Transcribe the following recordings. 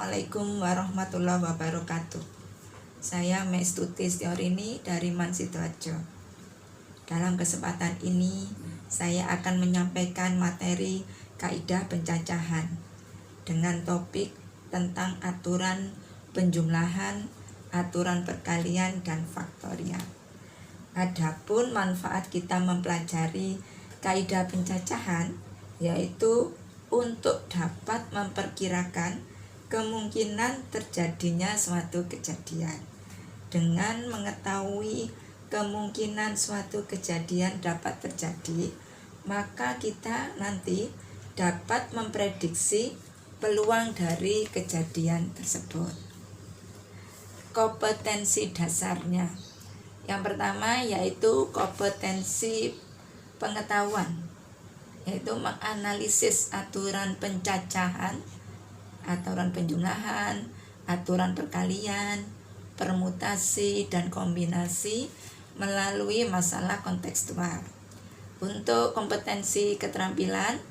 Assalamualaikum warahmatullahi wabarakatuh. Saya Mestuti Stiorini dari Man Sidoarjo. Dalam kesempatan ini, saya akan menyampaikan materi kaidah pencacahan dengan topik tentang aturan penjumlahan, aturan perkalian, dan faktorial. Adapun manfaat kita mempelajari kaidah pencacahan yaitu untuk dapat memperkirakan kemungkinan terjadinya suatu kejadian. Dengan mengetahui kemungkinan suatu kejadian dapat terjadi, maka kita nanti dapat memprediksi peluang dari kejadian tersebut. Kompetensi dasarnya. Yang pertama yaitu kompetensi pengetahuan, yaitu menganalisis aturan pencacahan, aturan penjumlahan, aturan perkalian, permutasi, dan kombinasi melalui masalah kontekstual. Untuk kompetensi keterampilan,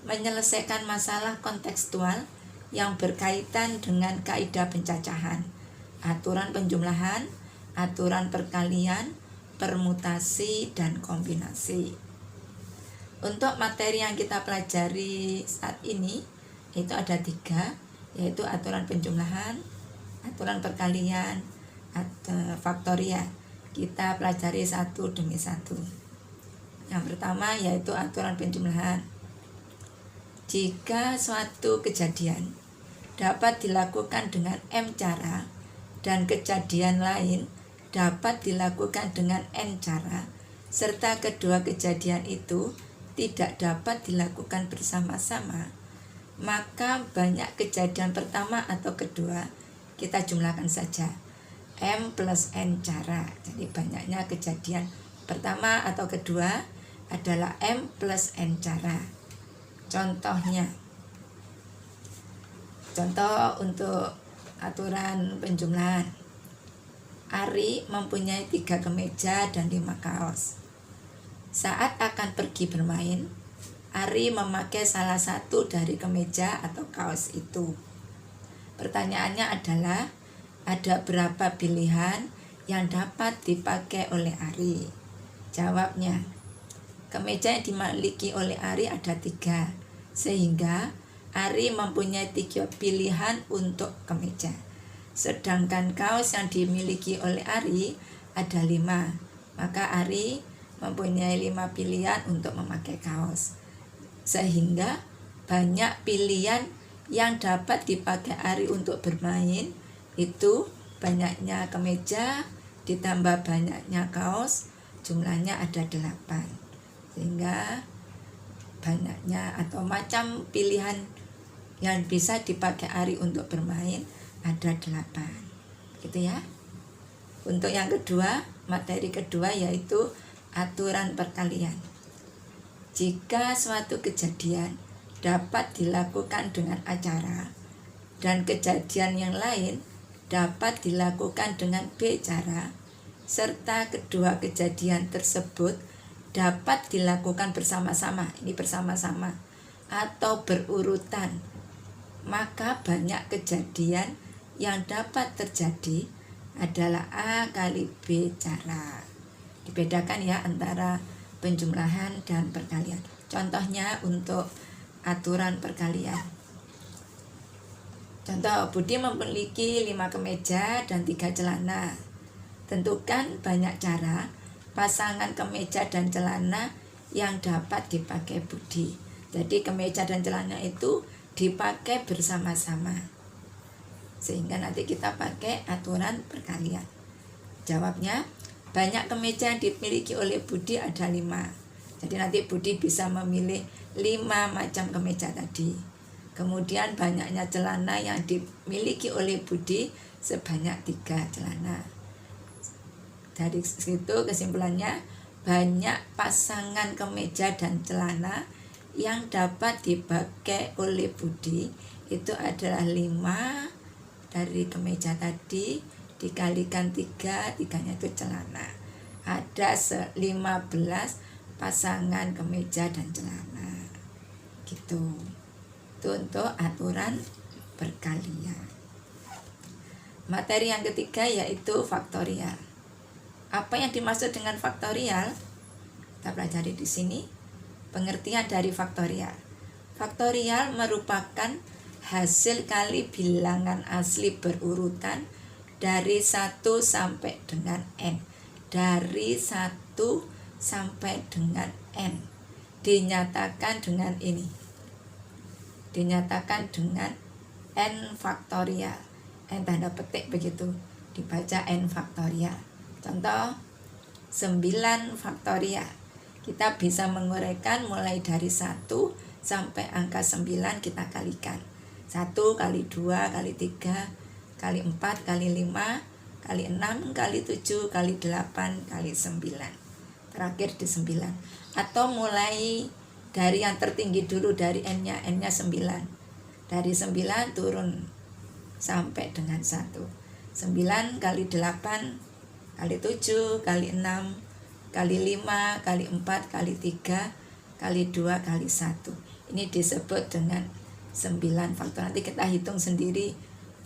menyelesaikan masalah kontekstual yang berkaitan dengan kaidah pencacahan, aturan penjumlahan, aturan perkalian, permutasi, dan kombinasi. Untuk materi yang kita pelajari saat ini itu ada 3, yaitu aturan penjumlahan, aturan perkalian, faktorial. Kita pelajari satu demi satu. Yang pertama yaitu aturan penjumlahan. Jika suatu kejadian dapat dilakukan dengan M cara dan kejadian lain dapat dilakukan dengan N cara, serta kedua kejadian itu tidak dapat dilakukan bersama-sama, maka banyak kejadian pertama atau kedua kita jumlahkan saja M plus N cara. Jadi banyaknya kejadian pertama atau kedua adalah M plus N cara. Contohnya, contoh untuk aturan penjumlahan. Ari mempunyai 3 kemeja dan 5 kaos. Saat akan pergi bermain, Ari memakai salah satu dari kemeja atau kaos itu. Pertanyaannya adalah, ada berapa pilihan yang dapat dipakai oleh Ari? Jawabnya, kemeja yang dimiliki oleh Ari ada 3, sehingga Ari mempunyai 3 pilihan untuk kemeja. Sedangkan kaos yang dimiliki oleh Ari ada 5, maka Ari mempunyai 5 pilihan untuk memakai kaos. Sehingga banyak pilihan yang dapat dipakai Ari untuk bermain itu banyaknya kemeja ditambah banyaknya kaos, jumlahnya ada 8. Sehingga banyaknya atau macam pilihan yang bisa dipakai Ari untuk bermain ada 8. Gitu ya. Untuk yang kedua, materi kedua yaitu aturan perkalian. Jika suatu kejadian dapat dilakukan dengan A cara dan kejadian yang lain dapat dilakukan dengan B cara, serta kedua kejadian tersebut dapat dilakukan bersama-sama, ini bersama-sama atau berurutan, maka banyak kejadian yang dapat terjadi adalah A kali B cara. Dibedakan ya antara penjumlahan dan perkalian. Contohnya untuk aturan perkalian. Contoh, Budi memiliki 5 kemeja dan 3 celana. Tentukan banyak cara pasangan kemeja dan celana yang dapat dipakai Budi. Jadi kemeja dan celana itu dipakai bersama-sama, sehingga nanti kita pakai aturan perkalian. Jawabnya, banyak kemeja yang dimiliki oleh Budi ada 5. Jadi nanti Budi bisa memilih 5 macam kemeja tadi. Kemudian banyaknya celana yang dimiliki oleh Budi sebanyak 3 celana. Dari situ kesimpulannya, banyak pasangan kemeja dan celana yang dapat dipakai oleh Budi itu adalah 5 dari kemeja tadi dikalikan 3, 3-nya itu celana. Ada 15 pasangan kemeja dan celana. Gitu. Itu untuk aturan berkalian. Materi yang ketiga yaitu faktorial. Apa yang dimaksud dengan faktorial? Kita pelajari di sini. Pengertian dari faktorial. Faktorial merupakan hasil kali bilangan asli berurutan dari 1 sampai dengan n. Dari 1 sampai dengan n. Dinyatakan dengan ini. Dinyatakan dengan n faktorial. N tanda petik begitu. Dibaca n faktorial. Contoh 9 faktorial. Kita bisa menguraikan mulai dari 1 sampai angka 9 kita kalikan. 1 kali 2 kali 3 kali 4 kali 5 kali 6 kali 7 kali 8 kali 9. Terakhir di 9. Atau mulai dari yang tertinggi dulu, dari n-nya 9. Dari 9 turun sampai dengan 1. 9 kali 8 kali 7 kali 6 kali 5 kali 4 kali 3 kali 2 kali 1. Ini disebut dengan 9 faktor. Nanti kita hitung sendiri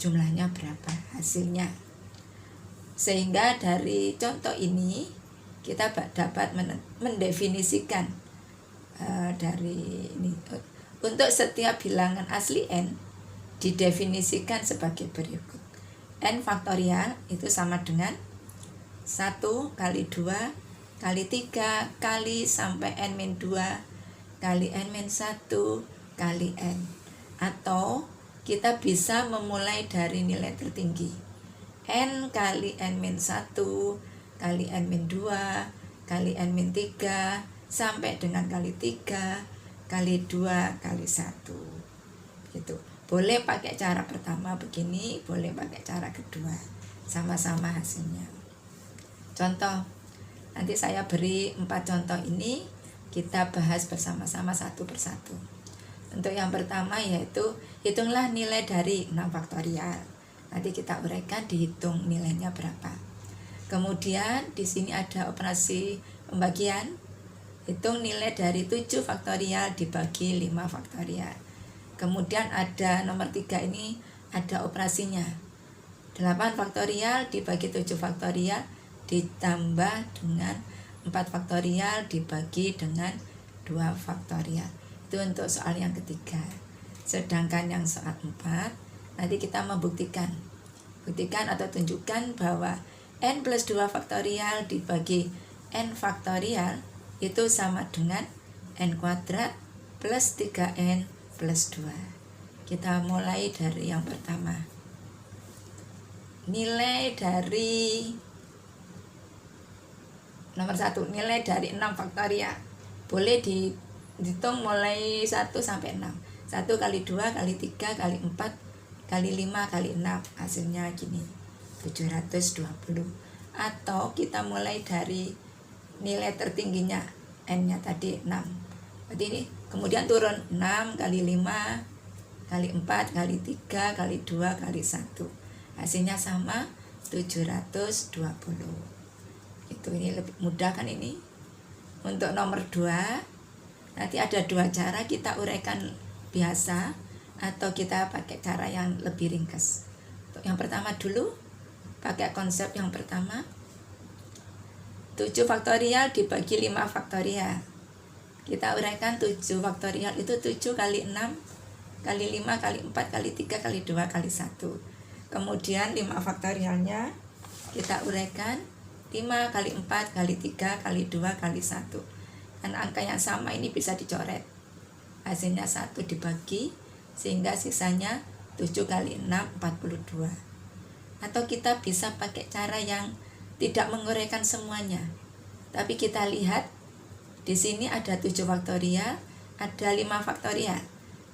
jumlahnya berapa hasilnya. Sehingga dari contoh ini kita dapat mendefinisikan dari ini. Untuk setiap bilangan asli n didefinisikan sebagai berikut. N faktorial itu sama dengan 1 kali 2 kali 3 kali sampai n-2 kali n-1 kali n. Atau kita bisa memulai dari nilai tertinggi. N kali n-1 kali n-2 kali n-3 sampai dengan kali 3 kali 2 kali 1. Gitu. Boleh pakai cara pertama begini, boleh pakai cara kedua. Sama-sama hasilnya. Contoh, nanti saya beri 4 contoh ini, kita bahas bersama-sama satu persatu. Untuk yang pertama yaitu hitunglah nilai dari 6 faktorial. Nanti kita uraikan, dihitung nilainya berapa. Kemudian di sini ada operasi pembagian. Hitung nilai dari 7 faktorial dibagi 5 faktorial. Kemudian ada nomor 3 ini ada operasinya. 8 faktorial dibagi 7 faktorial ditambah dengan 4 faktorial dibagi dengan 2 faktorial. Itu untuk soal yang ketiga. Sedangkan yang soal 4 nanti kita membuktikan. Buktikan atau tunjukkan bahwa n plus 2 faktorial dibagi n faktorial itu sama dengan n kuadrat plus 3n plus 2. Kita mulai dari yang pertama. Nilai dari nomor 1, nilai dari 6 faktorial. Boleh dihitung mulai 1 sampai 6. 1 kali 2 kali 3 kali 4 kali 5 kali 6. Hasilnya gini, 720. Atau kita mulai dari nilai tertingginya, n-nya tadi 6. Berarti ini kemudian turun 6 kali 5 kali 4 kali 3 kali 2 kali 1. Hasilnya sama 720. Itu ini lebih mudah kan ini. Untuk nomor 2 nanti ada 2 cara, kita uraikan biasa atau kita pakai cara yang lebih ringkas. Untuk yang pertama dulu, pakai konsep yang pertama. 7 faktorial dibagi 5 faktorial. Kita uraikan 7 faktorial itu 7 kali 6 kali 5 kali 4 kali 3 kali 2 kali 1. Kemudian 5 faktorialnya kita uraikan 5 kali 4 kali 3 kali 2 kali 1. Dan angka yang sama ini bisa dicoret. Hasilnya 1 dibagi sehingga sisanya 7 kali 6 42. Atau kita bisa pakai cara yang tidak menguraikan semuanya. Tapi kita lihat di sini ada 7 faktorial, ada 5 faktorial.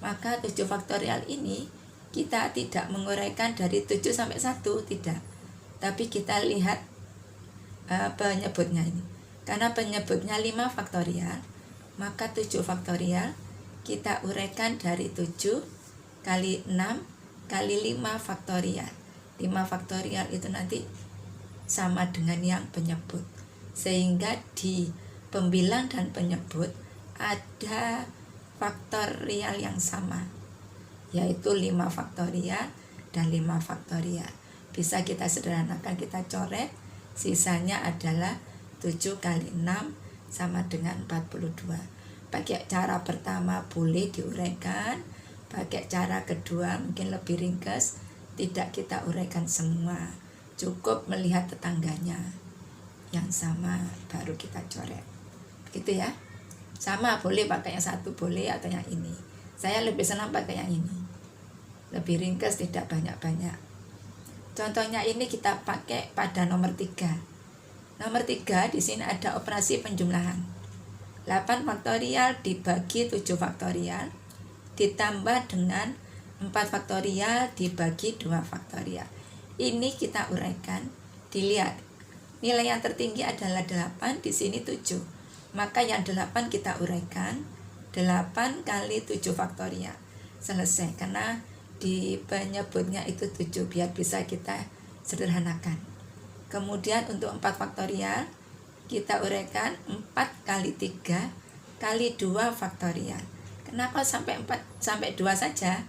Maka 7 faktorial ini kita tidak menguraikan dari 7 sampai 1, tidak. Tapi kita lihat penyebutnya ini. Karena penyebutnya 5 faktorial, maka 7 faktorial kita uraikan dari 7 kali 6 kali 5 faktorial. 5 faktorial itu nanti sama dengan yang penyebut. Sehingga di pembilang dan penyebut ada faktorial yang sama, yaitu 5 faktorial dan 5 faktorial. Bisa kita sederhanakan, kita coret, sisanya adalah 7 kali 6 sama dengan 42. Pakai cara pertama boleh diuraikan, pakai cara kedua mungkin lebih ringkas, tidak kita uraikan semua, cukup melihat tetangganya yang sama baru kita coret, gitu ya. Sama boleh pakai yang satu boleh atau yang ini. Saya lebih senang pakai yang ini, lebih ringkas, tidak banyak-banyak. Contohnya ini kita pakai pada nomor 3. Nomor 3 di sini ada operasi penjumlahan. 8 faktorial dibagi 7 faktorial ditambah dengan 4 faktorial dibagi 2 faktorial. Ini kita uraikan, dilihat. Nilai yang tertinggi adalah 8, di sini 7. Maka yang 8 kita uraikan, 8 kali 7 faktorial. Selesai, karena di penyebutnya itu 7, biar bisa kita sederhanakan. Kemudian untuk 4 faktorial, kita uraikan 4 kali 3 kali 2 faktorial. Kenapa sampai 4 sampai 2 saja?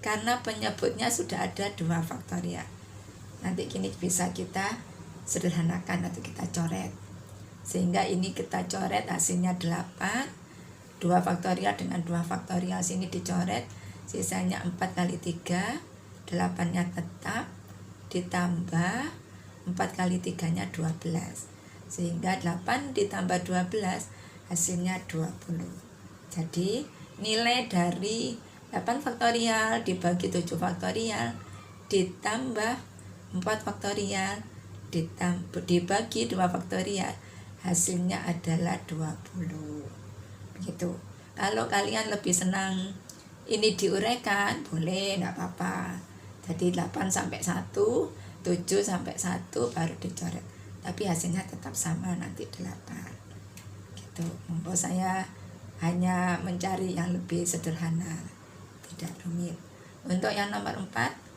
Karena penyebutnya sudah ada 2 faktorial. Nanti kini bisa kita sederhanakan atau kita coret. Sehingga ini kita coret hasilnya 8. 2 faktorial dengan 2 faktorial sini dicoret. Sisanya 4 kali 3. 8-nya tetap. Ditambah 4 kali 3-nya 12. Sehingga 8 ditambah 12 hasilnya 20. Jadi nilai dari 8 faktorial dibagi 7 faktorial ditambah 4 faktorial dibagi 2 faktorial, hasilnya adalah 20. Begitu. Kalau kalian lebih senang ini diuraikan, boleh, enggak apa-apa. Jadi 8 sampai 1, 7 sampai 1 baru dicoret. Tapi hasilnya tetap sama, nanti 8. Gitu. Monggo, saya hanya mencari yang lebih sederhana, tidak rumit. Untuk yang nomor 4,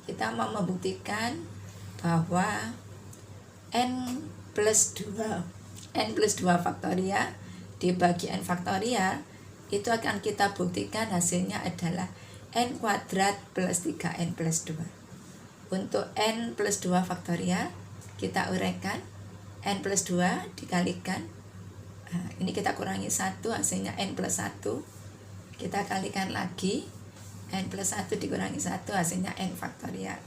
kita mau membuktikan bahwa n plus 2 faktorial dibagi n faktorial itu akan kita buktikan hasilnya adalah n kuadrat plus 3n plus 2. Untuk n plus 2 faktorial kita uraikan, n plus 2 dikalikan, ini kita kurangi 1, hasilnya n plus 1. Kita kalikan lagi, n plus 1 dikurangi 1, hasilnya n faktorial.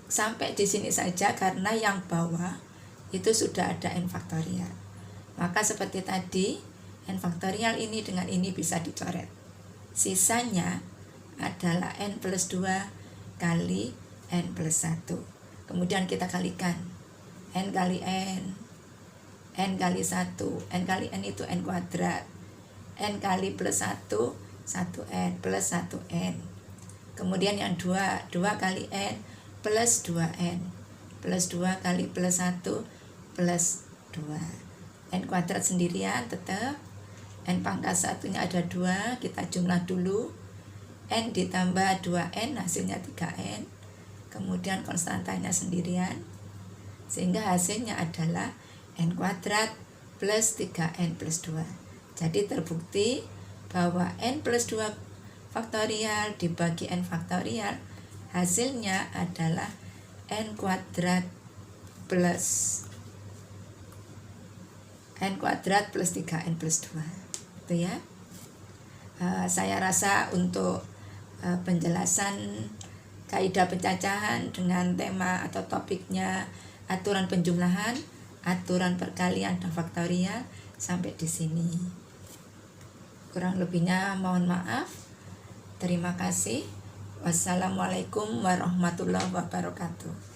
Sampai di sini saja, karena yang bawah itu sudah ada n faktorial. Maka seperti tadi, n faktorial ini dengan ini bisa dicoret. Sisanya adalah n plus 2 kali n plus 1. Kemudian kita kalikan, n kali n kali 1, n kali n itu n kuadrat, n kali plus 1, 1n plus 1n. Kemudian yang 2 kali n plus 2n, plus 2 kali plus 1 plus 2. N kuadrat sendirian tetap, n pangkat 1-nya ada 2, kita jumlah dulu, n ditambah 2n hasilnya 3n, kemudian konstantanya sendirian, sehingga hasilnya adalah n kuadrat plus 3n plus 2. Jadi terbukti bahwa n plus 2 faktorial dibagi n faktorial hasilnya adalah n kuadrat plus 3n plus 2. Itu ya. Saya rasa untuk penjelasan kaidah pencacahan dengan tema atau topiknya aturan penjumlahan, aturan perkalian dan faktorial sampai di sini. Kurang lebihnya mohon maaf. Terima kasih. Wassalamualaikum warahmatullahi wabarakatuh.